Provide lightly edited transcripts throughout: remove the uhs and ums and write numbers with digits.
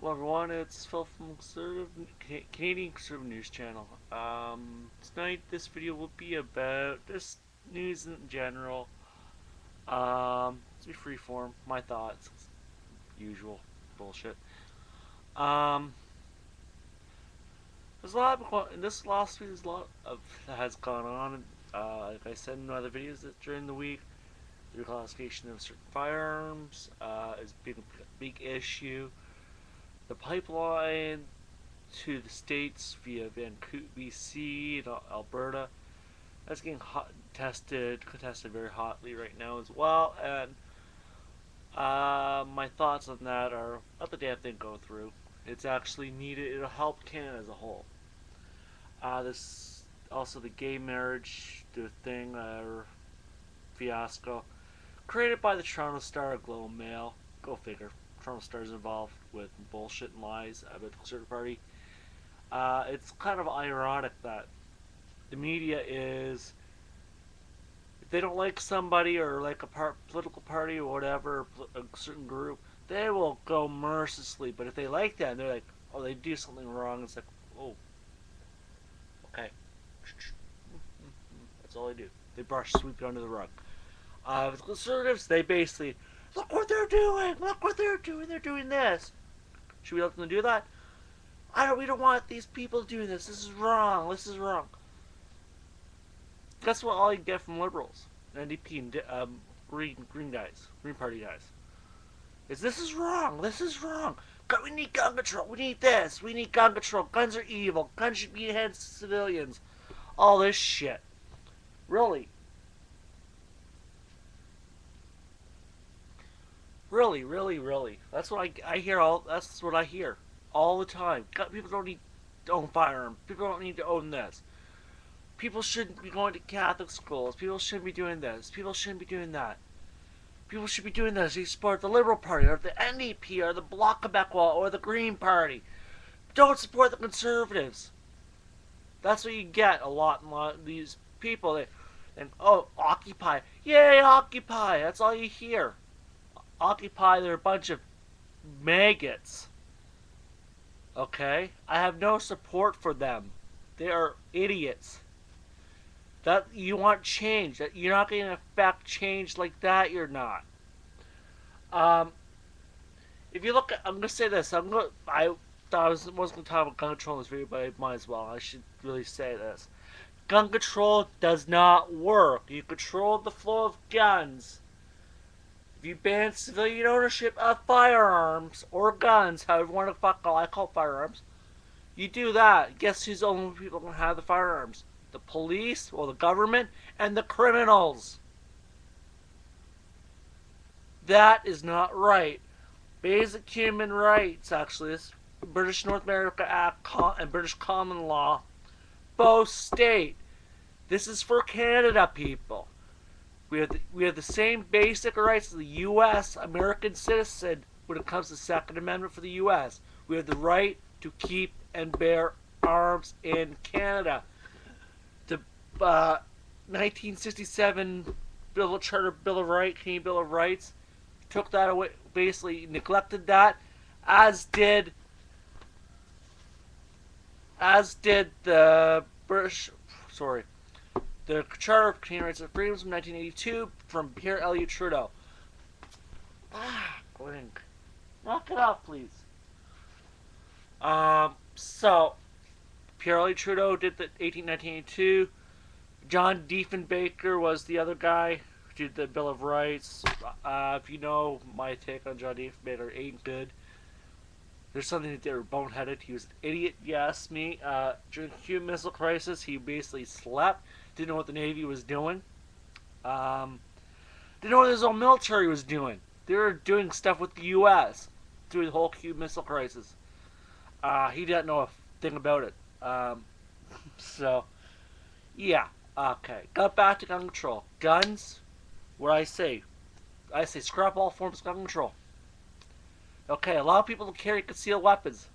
Hello everyone, it's Phil from Canadian Conservative News channel. Tonight this video will be about this news in general. It's be freeform, my thoughts, usual bullshit. Um, there's a lot in this last week. There's a lot of that has gone on. Like I said in other videos that during the week, the reclassification of certain firearms has been a big issue. The pipeline to the states via Vancouver, BC, and Alberta, that's getting contested very hotly right now as well. And my thoughts on that are let the damn thing go through. It's actually needed. It'll help Canada as a whole. This also the gay marriage, the thing, fiasco, created by the Toronto Star, Globe and Mail. Go figure. Toronto Star's involved with bullshit and lies about the Conservative Party. It's kind of ironic that the media is, if they don't like somebody or like a political party or whatever, a certain group, they will go mercilessly. But if they like that, they're like, oh, they do something wrong. It's like, oh, okay. That's all they do. They sweep it under the rug. The Conservatives, they basically, look what they're doing! Look what they're doing! They're doing this! Should we let them do that? We don't want these people doing this. This is wrong. This is wrong. That's what all you get from liberals, NDP, and Green guys, Green Party guys. This is wrong. This is wrong. We need gun control. We need this. We need gun control. Guns are evil. Guns should be against civilians. All this shit. Really. Really, really, really. That's what I hear. That's what I hear all the time. People don't need to own firearms. People don't need to own this. People shouldn't be going to Catholic schools. People shouldn't be doing this. People shouldn't be doing that. People should be doing this. You support the Liberal Party or the NDP or the Bloc Québécois or the Green Party. Don't support the Conservatives. That's what you get a lot of these people. Oh, Occupy. Yay, Occupy. That's all you hear. Occupy, they're a bunch of maggots. Okay? I have no support for them. They are idiots. That you want change. That you're not going to affect change like that, you're not. If you look at, I'm going to say this. I thought I wasn't going to talk about gun control in this video, but I might as well. I should really say this. Gun control does not work. You control the flow of guns. If you ban civilian ownership of firearms or guns, however you want to I call firearms, you do that. Guess who's the only people going to have the firearms? The police, or the government, and the criminals. That is not right. Basic human rights, actually, this British North America Act and British common law, both state this is for Canada, people. We have the same basic rights as the U.S. American citizen when it comes to the Second Amendment for the U.S. We have the right to keep and bear arms in Canada. The 1967 Canadian Bill of Rights, took that away, basically neglected that, as did the the Charter of Canadian Rights and Freedoms from 1982 from Pierre Elliott Trudeau. Blink. Knock it off, please. So, Pierre Elliott Trudeau did the 1982. John Diefenbaker was the other guy who did the Bill of Rights. If you know my take on John Diefenbaker, ain't good. There's something that they were boneheaded. He was an idiot, yes, me. During the Cuban Missile Crisis, he basically slept. Didn't know what the Navy was doing. Didn't know what his own military was doing. They were doing stuff with the U.S. through the whole Cuban Missile Crisis. He didn't know a thing about it. So, yeah. Okay. Got back to gun control. Guns, what I say scrap all forms of gun control. Okay, allow people to carry concealed weapons.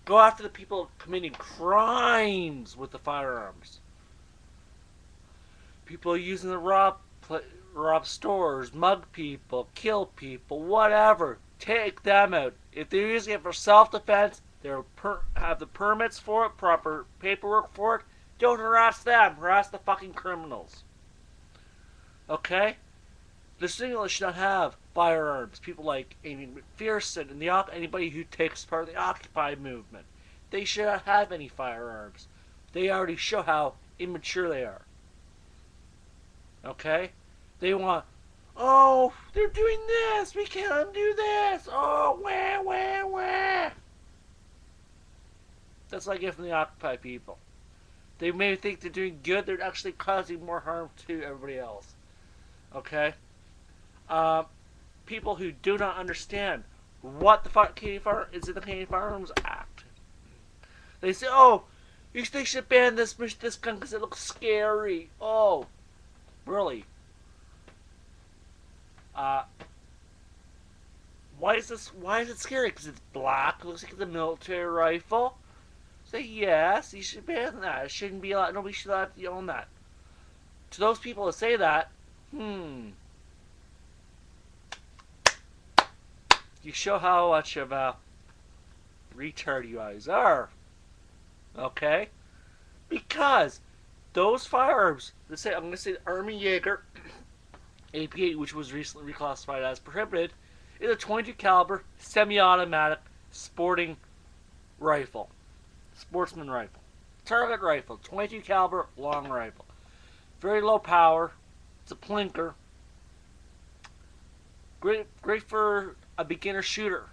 Go after the people committing crimes with the firearms. People using the rob stores, mug people, kill people, whatever. Take them out. If they're using it for self-defense, they have the permits for it, proper paperwork for it. Don't harass them. Harass the fucking criminals. Okay? The singles should not have firearms. People like Amy McPherson and anybody who takes part in the Occupy movement. They should not have any firearms. They already show how immature they are. Okay? They want, oh, they're doing this. We can't do this. Oh, wah, wah, wah. That's what I get from the Occupy people. They may think they're doing good. They're actually causing more harm to everybody else. Okay? People who do not understand what the fuck is in the Canadian Firearms Act. They say, oh, they should ban this gun because it looks scary. Oh, really? Why is it scary? Because it's black. It looks like it's a military rifle. Say yes, you should ban that. It shouldn't be allowed. Nobody should have to own that. To those people that say that, you show how much of a retard you guys are. Okay? Because those firearms, I'm going to say the Army Jaeger AP8, which was recently reclassified as prohibited, is a 22 caliber semi-automatic sporting rifle. Sportsman rifle. Target rifle. 22 caliber long rifle. Very low power. It's a plinker. Great for a beginner shooter.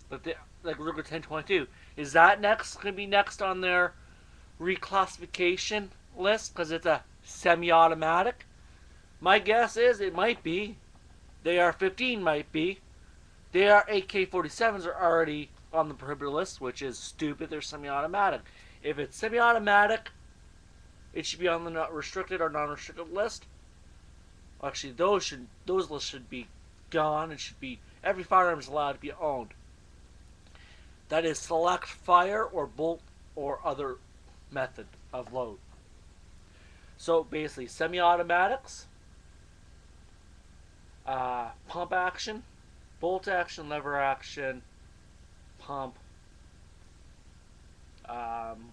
Like Ruger 1022. Is that going to be next on their reclassification list? Because it's a semi-automatic? My guess is it might be. The AR-15 might be. The AK-47s are already on the prohibited list, which is stupid. They're semi-automatic. If it's semi-automatic, it should be on the not restricted or non-restricted list. Actually, those lists should be gone. It should be every firearm is allowed to be owned. That is select fire or bolt or other method of load. So basically, semi-automatics, pump action, bolt action, lever action, pump,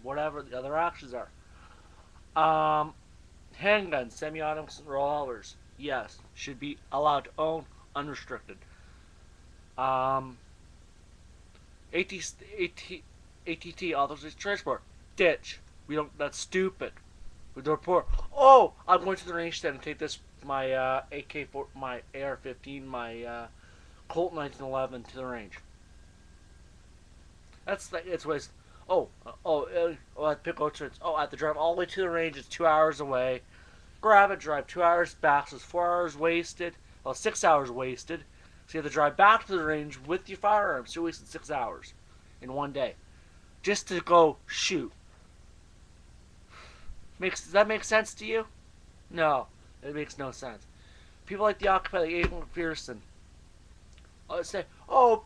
whatever the other actions are. Handguns, semi-automatics, and revolvers, yes, should be allowed to own, unrestricted. ATT, authorized transport, ditch. We don't. That's stupid. We don't report. Oh, I'm going to the range then and take my AK4, my AR-15, my Colt 1911 to the range. It's waste. I have to pick out. Oh, I have to drive all the way to the range. It's 2 hours away. Grab it, drive 2 hours back. So it's 4 hours wasted. Well, 6 hours wasted. So you have to drive back to the range with your firearms. So you wasted 6 hours in one day just to go shoot. Does that make sense to you? No, it makes no sense. People like the Occupy, like Amy McPherson, say, oh,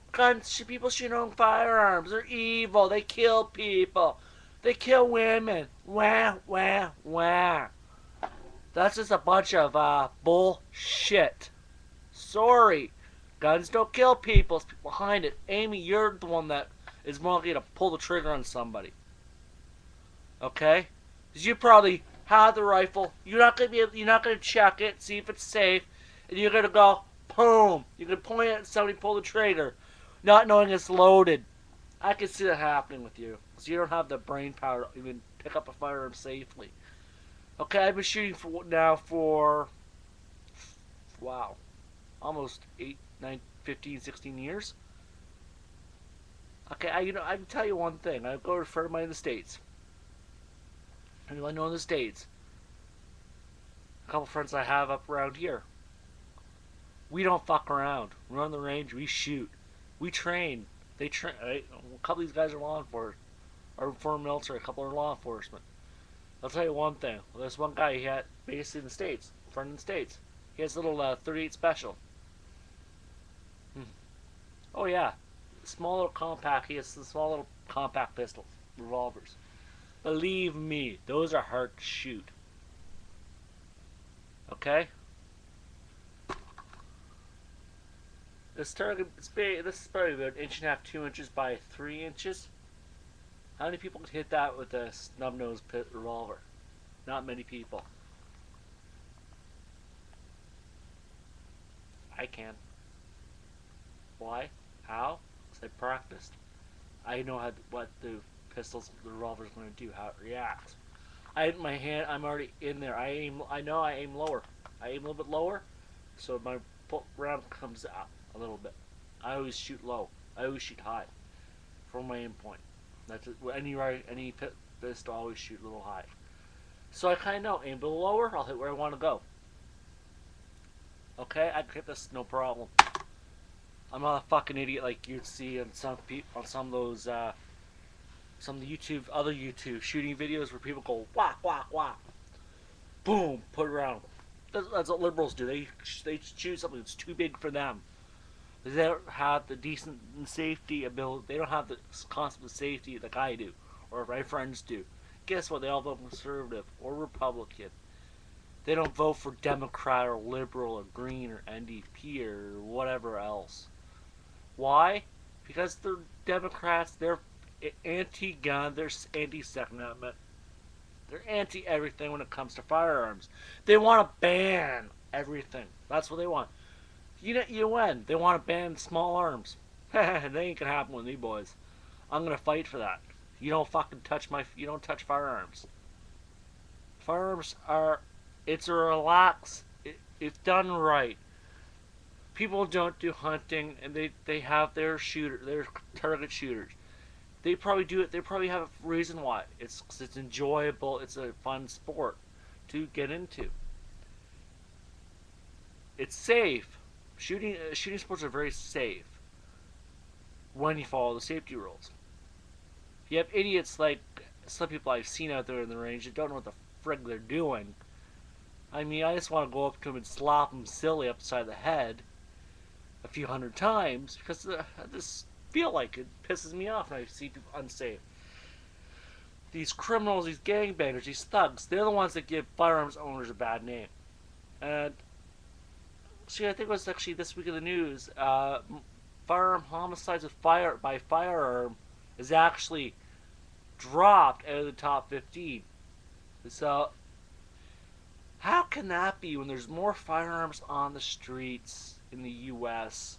people shouldn't own firearms. They're evil. They kill people. They kill women. Wah, wah, wah. That's just a bunch of bullshit. Sorry. Guns don't kill people. It's people behind it. Amy, you're the one that is more likely to pull the trigger on somebody. Okay? Because you probably have the rifle. You're not gonna check it, see if it's safe, and you're gonna go, boom. You're gonna point it at somebody, pull the trigger, not knowing it's loaded. I can see that happening with you, because you don't have the brain power to even pick up a firearm safely. Okay, I've been shooting for wow, almost 8, 9, 15, 16 years. Okay, I can tell you one thing. I go to a friend of mine in the States. Anyone I know in the States? A couple friends I have up around here. We don't fuck around. We run the range. We shoot. We train. They train. Right? A couple of these guys are law enforcement, or former military. A couple are law enforcement. I'll tell you one thing. Well, there's one guy he had based in the States, friend in the States. He has a little 38 special. Oh yeah, small little compact. He has the small little compact pistols, revolvers. Believe me, those are hard to shoot. Okay? This target, this is probably about an inch and a half, 2 inches by 3 inches. How many people could hit that with a snub-nosed revolver? Not many people. I can. Why? How? Because I practiced. I know what the revolver's going to do, how it reacts. I hit my hand. I'm already in there. I know I aim lower. I aim a little bit lower, so my round comes out a little bit. I always shoot low. I always shoot high from my aim point. That's it. Any pistol always shoot a little high. So I kind of know. Aim a little lower, I'll hit where I want to go. Okay, I can hit this no problem. I'm not a fucking idiot like you'd see on some of those some of the other YouTube shooting videos where people go whack whack whack, boom, put it around. That's what liberals do. They choose something that's too big for them. They don't have the decent safety ability. They don't have the concept of safety like I do, or my friends do. Guess what? They all vote conservative or Republican. They don't vote for Democrat or Liberal or Green or NDP or whatever else. Why? Because they're Democrats. They're anti-gun. They're anti-Second Amendment. They're anti-everything when it comes to firearms. They want to ban everything. That's what they want. You win. They want to ban small arms. That ain't gonna happen with me, boys. I'm gonna fight for that. You don't fucking touch you don't touch firearms. Firearms are, it's a relax. If done right. People don't do hunting, and they have their target shooters. They probably do it. They probably have a reason why. It's enjoyable. It's a fun sport to get into. It's safe. Shooting sports are very safe when you follow the safety rules. You have idiots like some people I've seen out there in the range that don't know what the frig they're doing. I mean, I just want to go up to them and slap them silly upside the head a few hundred times because I just feel like it pisses me off when I see people unsafe. These criminals, these gangbangers, these thugs, they're the ones that give firearms owners a bad name. And see, I think it was actually this week in the news, firearm homicides with by firearm is actually dropped out of the top 15. So, how can that be when there's more firearms on the streets in the U.S.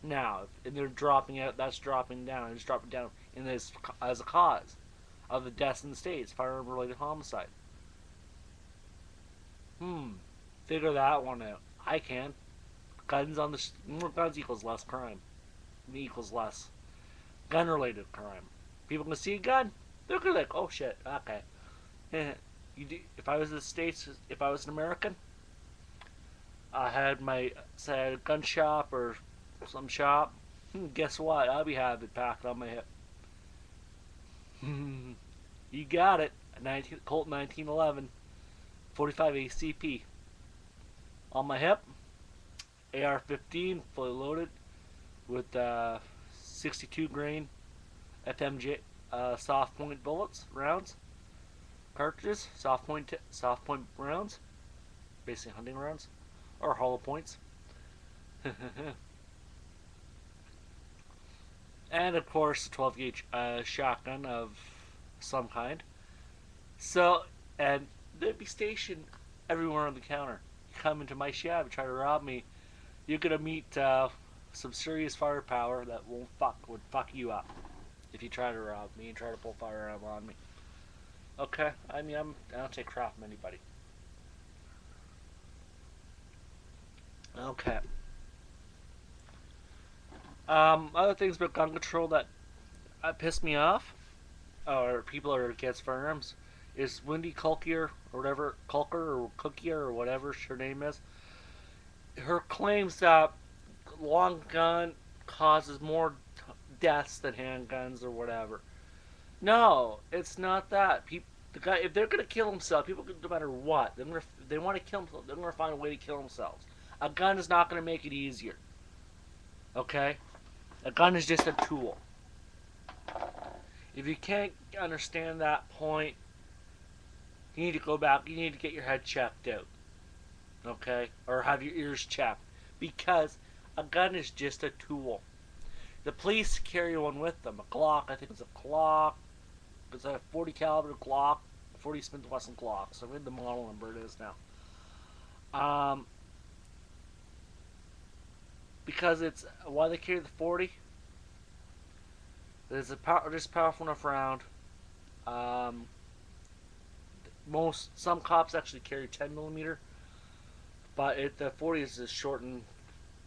now? And they're dropping out, that's dropping down, it's dropping down in this as a cause of the deaths in the States, firearm-related homicide. Figure that one out. I can. More guns equals less crime. Equals less gun-related crime. People can see a gun, they're gonna be like, oh shit, okay. If I was in the States, if I was an American, I had say a gun shop or some shop, guess what? I'll be having it packed on my hip. You got it. A Colt 1911, 45 ACP on my hip. AR-15, fully loaded, with 62 grain FMJ soft point bullets, rounds, cartridges, soft point rounds, basically hunting rounds, or hollow points. And of course, a 12 gauge shotgun of some kind. So, and they'd be stationed everywhere on the counter. You come into my shop and try to rob me, you're gonna meet some serious firepower that would fuck you up if you try to rob me and try to pull firearm on me. Okay, I mean I don't take crap from anybody. Okay. Other things about gun control that piss me off, or people are against firearms, is Wendy Culkier or whatever, Cookier or whatever her name is. Her claims that long gun causes more deaths than handguns or whatever. No, it's not that. The guy, if they're gonna kill themselves, people, no matter what, they want to kill themselves. They're gonna find a way to kill themselves. A gun is not gonna make it easier. Okay, a gun is just a tool. If you can't understand that point, you need to go back. You need to get your head checked out. Okay, or have your ears checked, because A gun is just a tool. The police carry one with them. A Glock, I think it's a Glock. It's a 40 caliber Glock, 40 Smith Wesson Glock. So I read the model number it is now. Because it's why they carry the 40. It's just powerful enough round. Some cops actually carry 10 millimeter, but the 40 is a shortened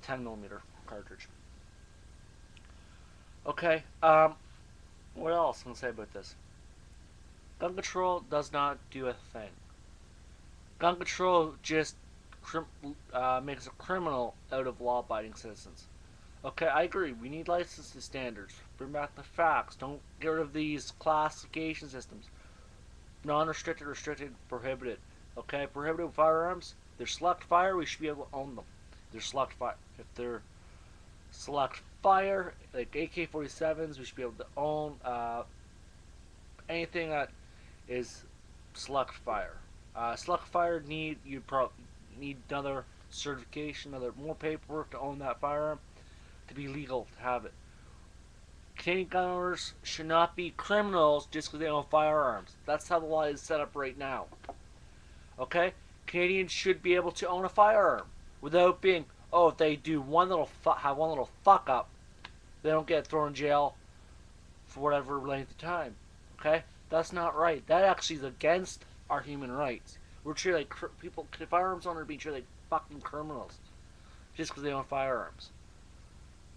10 millimeter cartridge. Okay. What else can I say about this? Gun control does not do a thing. Gun control just makes a criminal out of law-abiding citizens. Okay, I agree. We need licensing standards. Bring back the facts. Don't get rid of these classification systems. Non-restricted, restricted, prohibited. Okay, prohibited firearms. They're select fire. We should be able to own them. They're select fire. If they're select fire, like AK-47s, we should be able to own anything that is select fire. Select fire you'd probably need another certification, more paperwork to own that firearm to be legal to have it. Canadian gun owners should not be criminals just because they own firearms. That's how the law is set up right now. Okay? Canadians should be able to own a firearm without being, if they do one little fuck up, they don't get thrown in jail for whatever length of time. Okay? That's not right. That actually is against our human rights. We're treated like firearms owners are being treated like fucking criminals just because they own firearms.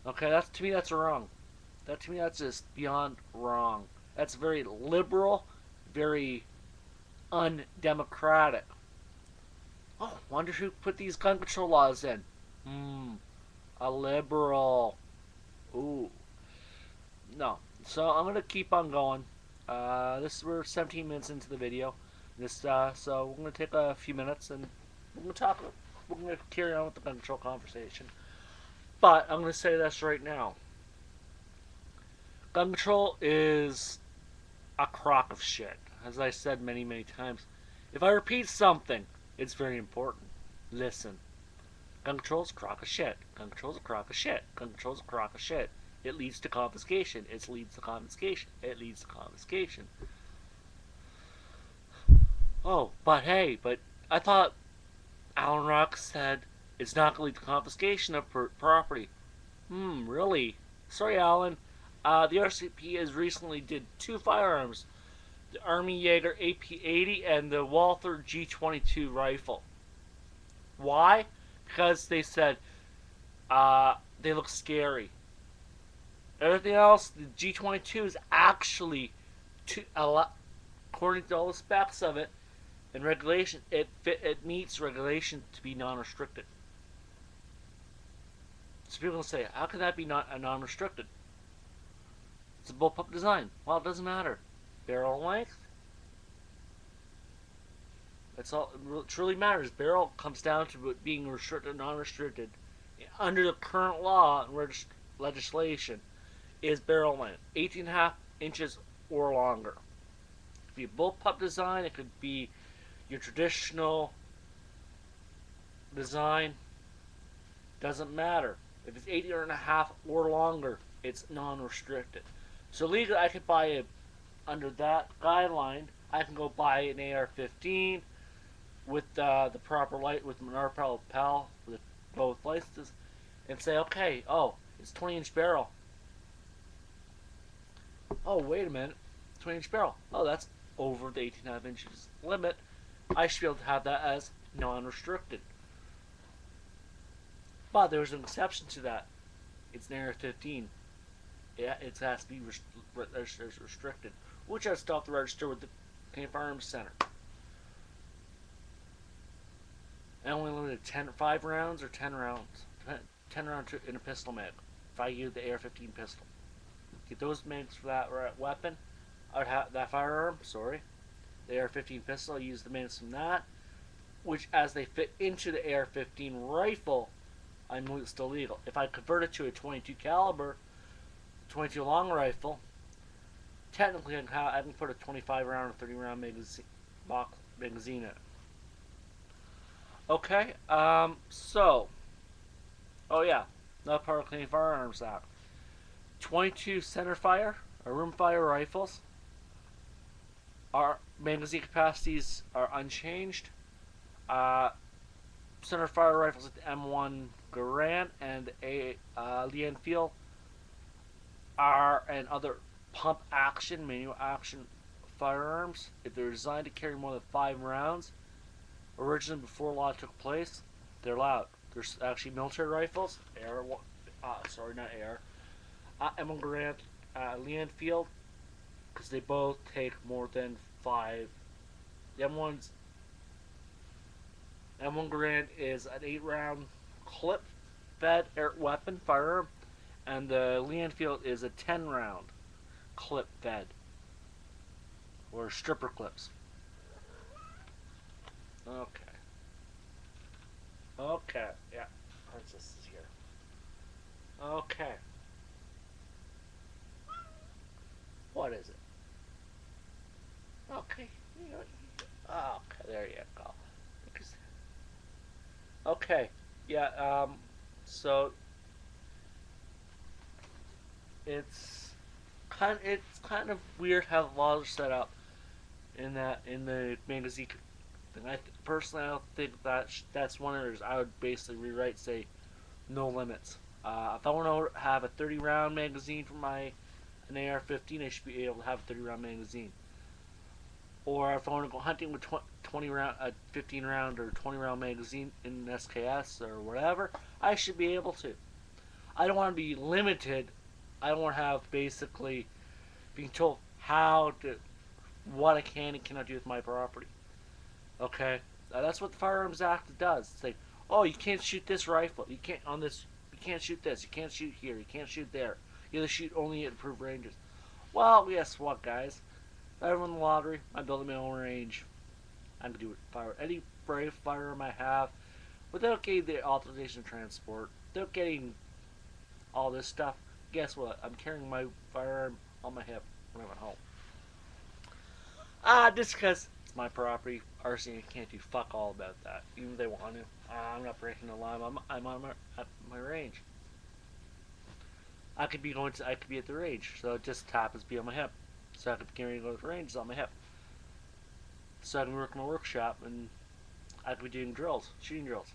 Okay, to me that's wrong. To me that's just beyond wrong. That's very liberal, very undemocratic. Oh, wonder who put these gun control laws in. A liberal. Ooh. No. So I'm gonna keep on going. We're 17 minutes into the video. So we're gonna take a few minutes and we're gonna carry on with the gun control conversation. But I'm gonna say this right now. Gun control is a crock of shit. As I said many, many times. If I repeat something, it's very important. Listen. Gun control is a crock of shit. Gun control is a crock of shit. Gun control is a crock of shit. It leads to confiscation. It leads to confiscation. It leads to confiscation. Oh, but I thought Alan Rock said it's not going to lead to confiscation of property. Really? Sorry, Alan. The RCP has recently did 2 firearms. The Army Jaeger AP-80 and the Walther G22 rifle. Why? Because they said they look scary. Everything else, the G22 is actually, according to all the specs of it and regulation, it meets regulation to be non-restricted. So people will say, how can that be not a non-restricted? It's a bullpup design. Well, it doesn't matter. Barrel length. That's all. It truly matters. Barrel comes down to being restricted, non-restricted. Under the current law and legislation, is barrel length 18.5 inches or longer. It could be a bullpup design. It could be your traditional design. Doesn't matter. If it's 18.5 or longer, it's non-restricted. So legally, I could buy under that guideline. I can go buy an AR-15 with the proper light with an RPAL with both licenses, and say, okay, it's 20-inch barrel. Oh, wait a minute, 20-inch barrel. Oh, that's over the 18.5 inches limit. I should be able to have that as non-restricted. But there's an exception to that. It's an AR-15. Yeah, it has to be restricted, which I still have to register with the Canadian Firearms Center. And only limited 5 rounds or 10 rounds. 10 rounds in a pistol mag. If I use the AR-15 pistol. Get those mags for that weapon. That firearm, sorry. The AR-15 pistol, I use the mags from that. Which, as they fit into the AR-15 rifle, I know it's still legal. If I convert it to a 22 caliber, 22 long rifle, technically I can put a 25 round or 30 round magazine in it. Okay, oh yeah, not part of the Clean Firearms Act. 22 centerfire or rimfire rifles. Our magazine capacities are unchanged. Uh, Centerfire rifles like the M1 Garand and a Lee Enfield are and other pump action, manual action firearms. If they're designed to carry more than 5 rounds, originally before law took place, they're allowed. There's actually military rifles, not air. M1 Garand, Lee Enfield, because they both take more than 5. The M1 Garand is an 8-round clip-fed air weapon firearm, and the Lee Enfield is a 10-round clip-fed, or stripper clips. Okay. Okay, yeah. Princess is here. Okay. What is it? Okay. Okay, there you go. Okay. Yeah, so it's kind of weird how the laws are set up in the magazine. And personally, I don't think that's one of those. I would basically rewrite, say, no limits. If I want to have a 30-round magazine for an AR-15, I should be able to have a 30-round magazine. Or if I want to go hunting with 15-round or 20-round magazine in an SKS or whatever, I should be able to. I don't want to be limited. I don't want to have basically being told what I can and cannot do with my property. Okay, that's what the Firearms Act does. It's like, oh, you can't shoot this rifle. You can't on this. You can't shoot this. You can't shoot here. You can't shoot there. You have to shoot only at approved ranges. Well, guess what, guys? If I win the lottery, I'm building my own range. I can do it. Fire any brave firearm I have without getting the authorization of transport, without getting all this stuff. Guess what? I'm carrying my firearm on my hip when I'm at home. Just because it's my property, RCA can't do fuck all about that. Even if they want to. I'm not breaking the law. I'm on my range. I could be at the range, so it just happens to be on my hip. So I could be carrying to go to the range on my hip. So I can work in my workshop and I could be doing drills, shooting drills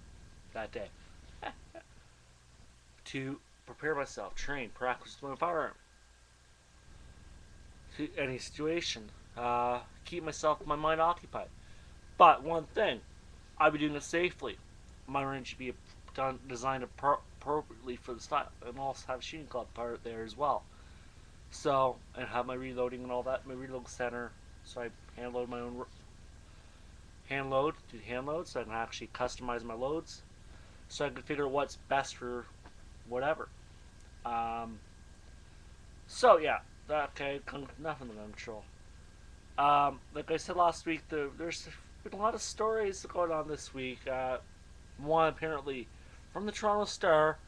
that day. To prepare myself, train, practice with my firearm. To any situation. Keep my mind occupied. But one thing, I'll be doing it safely. My range should be designed appropriately for the style, and also have a shooting club part there as well. So, and have my reloading and all that, my reload center. So I hand load my own do hand load, so I can actually customize my loads. So I can figure out what's best for whatever. So yeah, okay, enough of the gun control. Like I said last week, there's been a lot of stories going on this week. One apparently from the Toronto Star,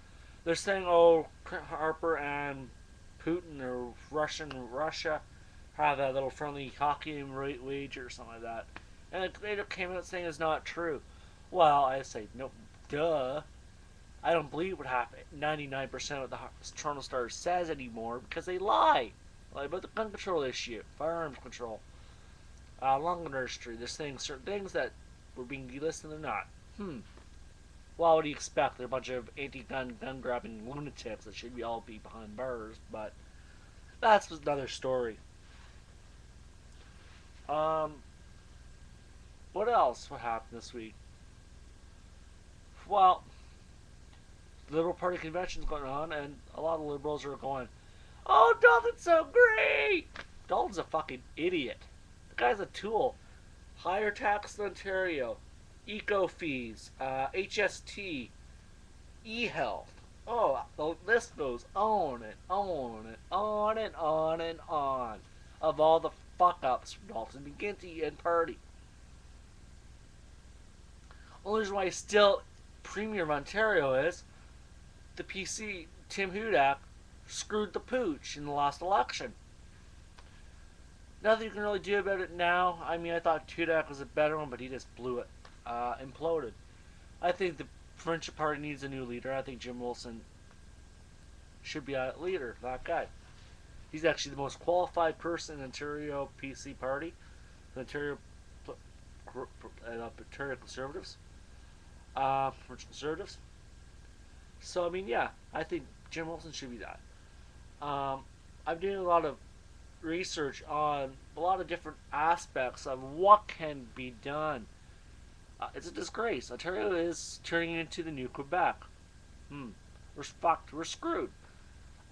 they're saying, oh, Harper and Putin or Russia have a little friendly hockey wager or something like that. And it later came out saying it's not true. Well, I say, no, duh. I don't believe what happened. 99% of the Toronto Star says anymore because they lie. Like about the gun control issue, firearms control, long nursery. They're saying certain things that were being delisted and they're not. Well, what do you expect? They're a bunch of anti-gun, gun-grabbing lunatics that should all be behind bars, but that's another story. What else? What happened this week? Well, the Liberal Party convention's going on, and a lot of liberals are going, oh, Dalton's so great! Dalton's a fucking idiot. The guy's a tool. Higher tax in Ontario. Eco fees. HST. E-health. Oh, the list goes on and on and on and on and on. Of all the fuck-ups from Dalton McGuinty and Party. Only reason why he's still Premier of Ontario is the PC, Tim Hudak, screwed the pooch in the last election. Nothing you can really do about it now. I mean, I thought Hudak was a better one, but he just blew it. Imploded. I think the Provincial Party needs a new leader. I think Jim Wilson should be a leader, that guy. He's actually the most qualified person in the Ontario PC Party, the Ontario Conservatives, Conservatives. So I mean, yeah, I think Jim Wilson should be that. I'm doing a lot of research on a lot of different aspects of what can be done. It's a disgrace. Ontario is turning into the new Quebec. We're fucked. We're screwed.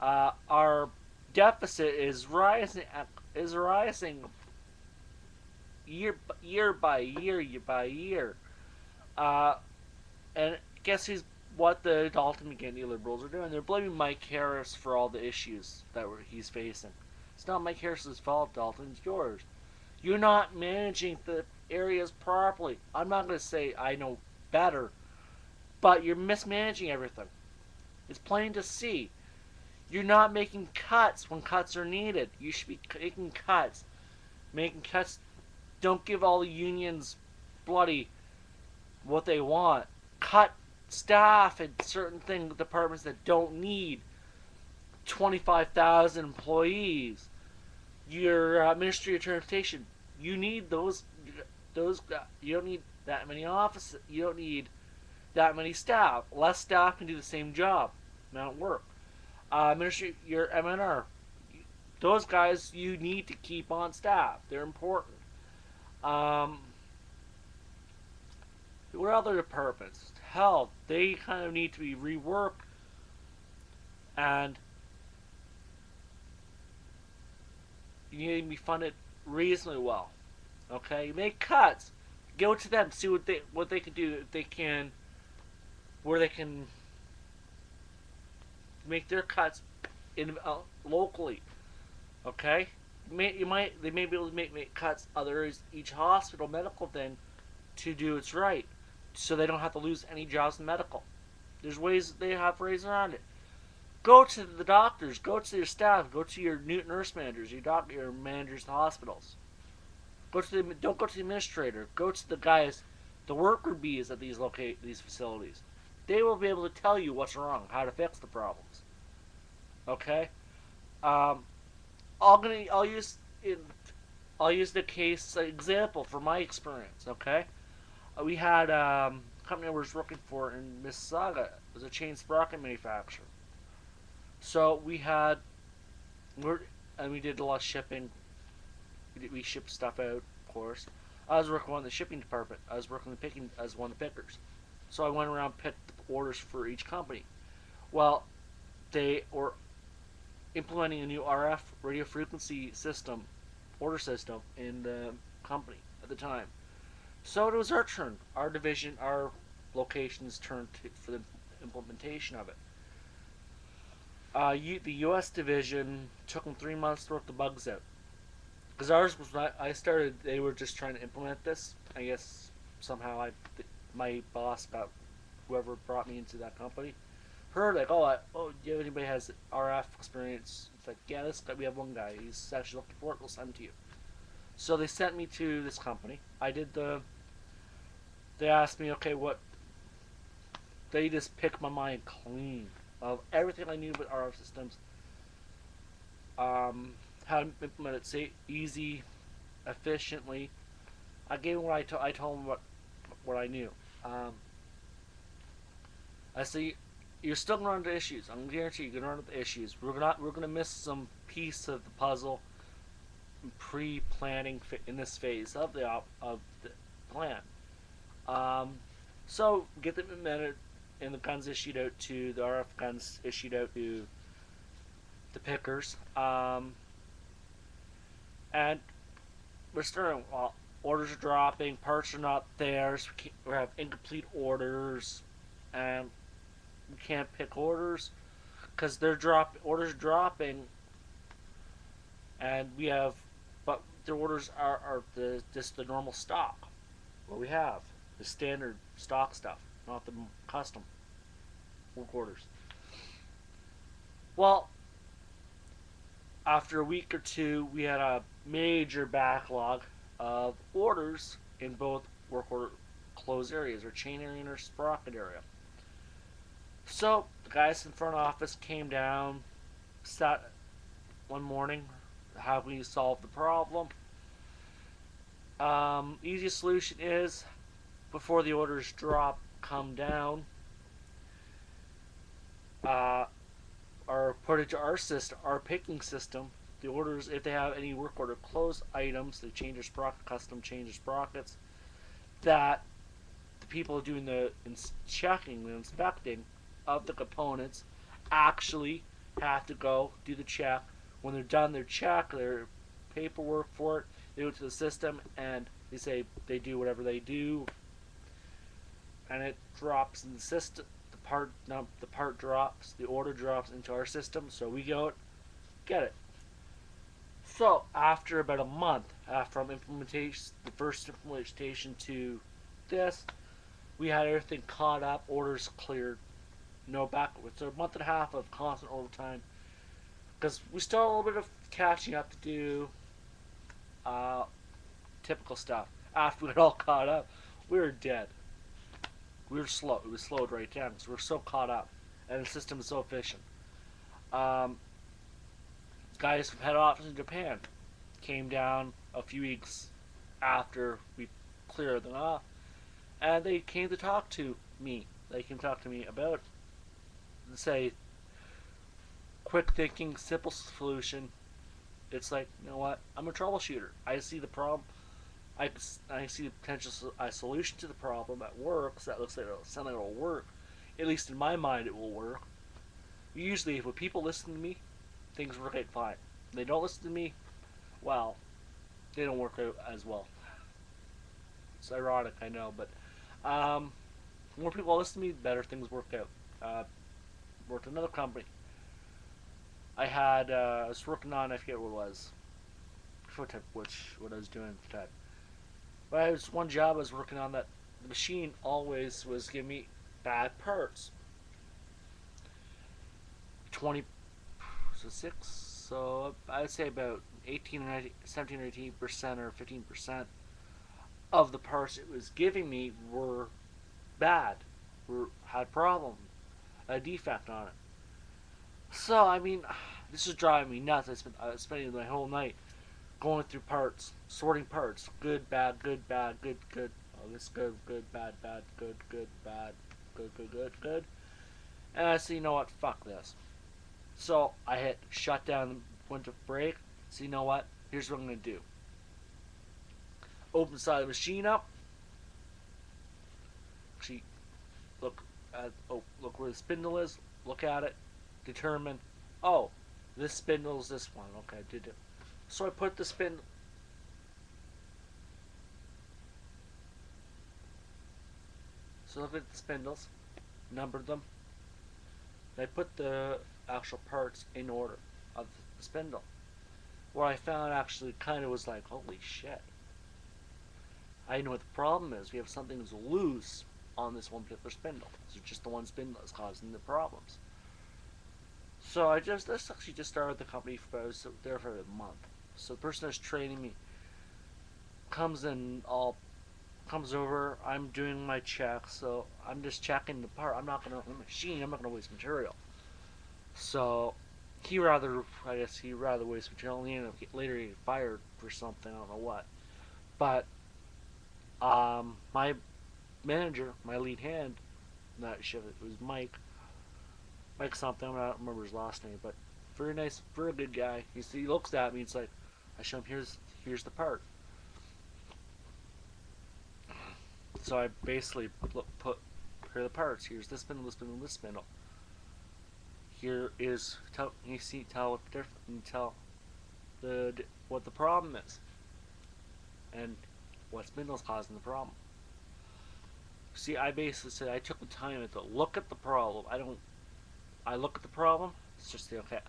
Our deficit is rising. Year by year. Uh, and guess who's what the Dalton McGuinty Liberals are doing? They're blaming Mike Harris for all the issues that he's facing. It's not Mike Harris's fault, Dalton. It's yours. You're not managing the areas properly. I'm not going to say I know better, but you're mismanaging everything. It's plain to see. You're not making cuts when cuts are needed. You should be making cuts. Making cuts. Don't give all the unions bloody what they want. Cut staff in certain departments that don't need 25,000 employees. Your Ministry of Transportation, you need those. You don't need that many offices. You don't need that many staff. Less staff can do the same job. Amount of work. Ministry, your MNR, those guys you need to keep on staff. They're important. What other departments? Hell, they kind of need to be reworked, and you need to be funded reasonably well. Okay, make cuts. Go to them, see what they can do, if they can, where they can make their cuts in locally. Okay, they may be able to make cuts others each hospital medical thing to do its right, so they don't have to lose any jobs in medical. There's ways they have ways around it. Go to the doctors, go to your staff, go to your nurse managers, your managers in hospitals. Don't go to the administrator. Go to the guys, the worker bees at these facilities. They will be able to tell you what's wrong, how to fix the problems. Okay, I'll use the case example for my experience. Okay, we had a company I was working for in Mississauga. It was a chain sprocket manufacturer. So we did a lot of shipping. We shipped stuff out, of course. I was working on the shipping department. I was working picking as one of the pickers. So I went around and picked orders for each company. Well, they were implementing a new RF radio frequency system, order system in the company at the time. So it was our turn. Our division, our location's turn for the implementation of it. The U.S. division took them 3 months to work the bugs out. Because ours was not, I started, they were just trying to implement this. I guess somehow my boss got, whoever brought me into that company, heard like, do anybody has RF experience? It's like, yeah, this guy, we have one guy. He's actually looking for it. We'll send him to you. So they sent me to this company. They asked me, okay, they just picked my mind clean of everything I knew about RF systems. How to implement it, say, easy, efficiently. I gave them I told them what I knew. I say, you're still gonna run into issues. I'm guarantee you're gonna run into issues. We're gonna miss some piece of the puzzle, pre-planning in this phase of the plan. So get them implemented, and the guns issued out to the RF guns issued out to the pickers. And we're starting. Orders are dropping, parts are not there. So we have incomplete orders, and we can't pick orders because orders are dropping, and but the orders are just the normal stock. What we have, the standard stock stuff, not the custom work orders. Well, after a week or two, we had a major backlog of orders in both work order close areas, or chain area or sprocket area. So the guys in front office came down, sat one morning. How can we solve the problem? Easiest solution is before the orders drop, come down, uh, or put it to our system, our picking system. The orders, if they have any work order closed items, they change their sprocket, custom change their sprockets. That the people doing the checking, the inspecting of the components, actually have to go do the check. When they're done their check, their paperwork for it, they go to the system and they say they do whatever they do, and it drops in the system. The part drops, the order drops into our system, so we go get it. So after about a month, from implementation, the first implementation to this, we had everything caught up, orders cleared, no backwards. So a month and a half of constant overtime, because we still have a little bit of catching up to do, uh, typical stuff. After we got all caught up, we were dead. We were slow. It was slowed right down because we were so caught up, and the system is so efficient. Um, Guys from head office in Japan came down a few weeks after we cleared them off, and they came to talk to me. They came to talk to me about, say, quick thinking, simple solution. It's like, you know what? I'm a troubleshooter. I see the problem. I see the potential solution to the problem that works. That looks like it'll sound like it'll work. At least in my mind, it will work. Usually, if people listen to me, things work out fine. If they don't listen to me, well, they don't work out as well. It's ironic, I know, but the more people listen to me, the better things work out. Worked at another company. I was working on, I forget what it was, what I was doing at the time. But I was one job I was working on that the machine always was giving me bad parts. 20, so 6, so I'd say about 18 or 19, 17 or 18% or 15% of the parts it was giving me were bad, had problem, a defect on it. So I mean, this is driving me nuts. I was spending my whole night going through parts, sorting parts, good, bad, good, bad, good, good. Oh, this good, good, bad, bad, good, good, bad, good, good, good, good. And I said, you know what? Fuck this. So I hit shut down, went to break. So you know what? Here's what I'm gonna do. Open the side of the machine up. Actually, look where the spindle is. Look at it. Determine. Oh, this spindle's this one. Okay, I did it. So I put the spindle. So look at the spindles, numbered them. And I put the actual parts in order of the spindle. What I found actually kind of was like, holy shit. I know what the problem is. We have something that's loose on this one particular spindle. It's just the one spindle that's causing the problems. So this actually just started the company I was there for a month. So the person that's training me comes over. I'm doing my check, so I'm just checking the part. I'm not gonna machine. I'm not gonna waste material. So he rather waste material. And he ended up later getting fired for something. I don't know what. But my manager, my lead hand, that shift, it was Mike. Mike something. I don't remember his last name, but very nice, very good guy. He looks at me. It's like I show him here's the part. So I basically put here are the parts. Here's this spindle, this spindle, this spindle. Here is tell what the difference, and tell what the problem is, and what spindle's causing the problem. See, I basically said I took the time to look at the problem. I look at the problem. It's just okay.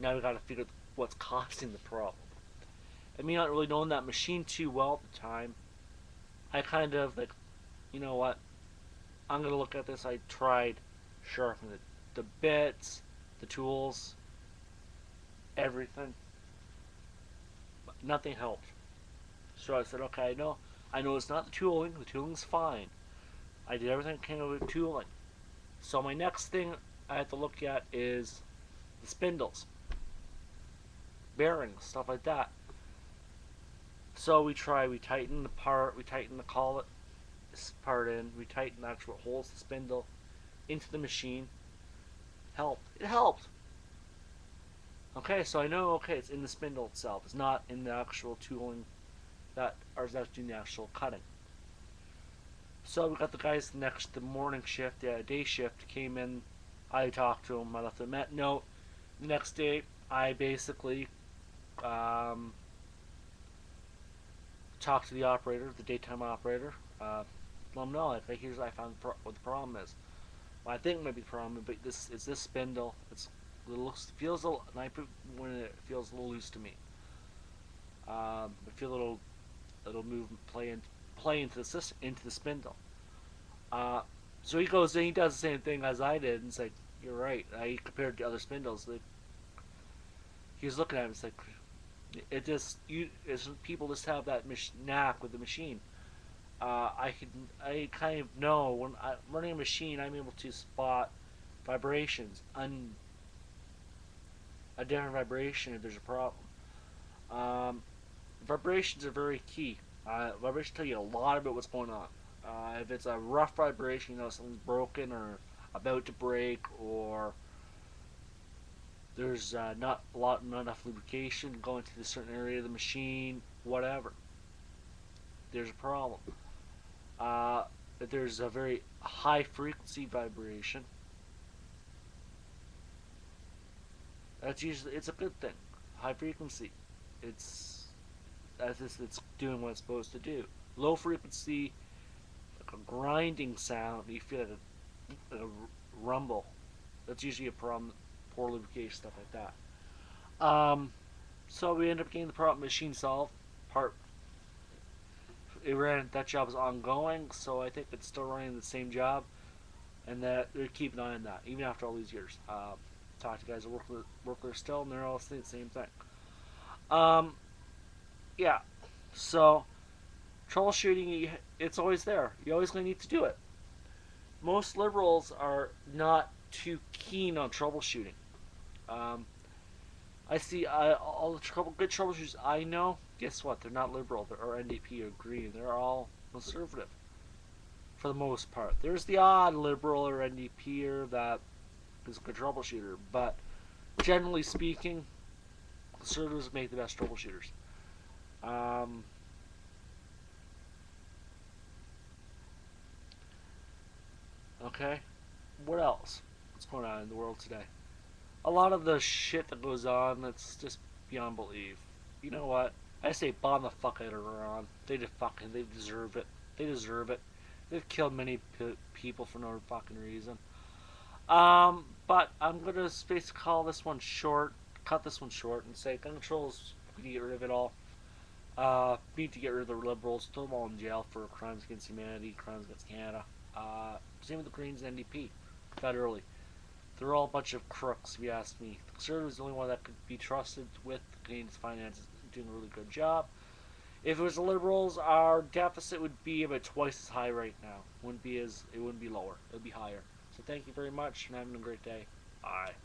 Now we got to figure out what's causing the problem. And me not really knowing that machine too well at the time, I kind of like, you know what? I'm gonna look at this. I tried sharpening the bits, the tools, everything, but nothing helped. So I said, okay, I know it's not the tooling. The tooling's fine. I did everything I can with tooling. So my next thing I have to look at is the spindles, bearings, stuff like that. So we tighten the part, we tighten the collet part in, we tighten that's what holds the spindle into the machine. It helped. Okay, so I know, okay, it's in the spindle itself. It's not in the actual tooling that's doing the actual cutting. So we got the guys the morning shift, the day shift came in. I talked to him. I left them a note. The next day, I basically um, talked to the operator, the daytime operator. Let them know, like, here's I found what the problem is. Well, I think maybe the problem, but this spindle. Feels a little, and I put when it feels a little loose to me. I feel it'll move, play into the system, into the spindle. Uh, so he goes and he does the same thing as I did, and it's like, you're right. I compared to other spindles. He was looking at it, it's like, people just have that knack with the machine. I kind of know when I'm running a machine, I'm able to spot vibrations, a different vibration if there's a problem. Um, Vibrations are very key. Vibrations tell you a lot about what's going on. If it's a rough vibration, something's broken or about to break, or there's not enough lubrication going to a certain area of the machine, whatever. There's a problem. If there's a very high frequency vibration, it's a good thing. High frequency, it's doing what it's supposed to do. Low frequency, like a grinding sound, you feel like a rumble. That's usually a problem. Poor lubrication, stuff like that. So we end up getting the problem machine solved. Part that job is ongoing, so I think it's still running the same job, and that they're keeping an eye on that even after all these years. Talk to guys that work there still, and they're all saying the same thing. Um, yeah. So troubleshooting, it's always there. You're always going to need to do it. Most liberals are not too keen on troubleshooting. Um, I see all the good troubleshooters I know. Guess what? They're not liberal or NDP or Green. They're all conservative for the most part. There's the odd liberal or NDPer that is a good troubleshooter, but generally speaking, conservatives make the best troubleshooters. Okay, what else? What's going on in the world today? A lot of the shit that goes on, that's just beyond belief. You know what? I say bomb the fuck out of Iran. They deserve it. They deserve it. They've killed many people for no fucking reason. But I'm gonna basically call this one short, cut this one short, and say gun controls. We need to get rid of it all. We need to get rid of the liberals. Throw them all in jail for crimes against humanity, crimes against Canada. Same with the Greens and NDP. Federally, they're all a bunch of crooks, if you ask me. The Conservatives is the only one that could be trusted with Canadian finances, doing a really good job. If it was the Liberals, our deficit would be about twice as high right now. It wouldn't be lower. It would be higher. So thank you very much, and having a great day. Bye.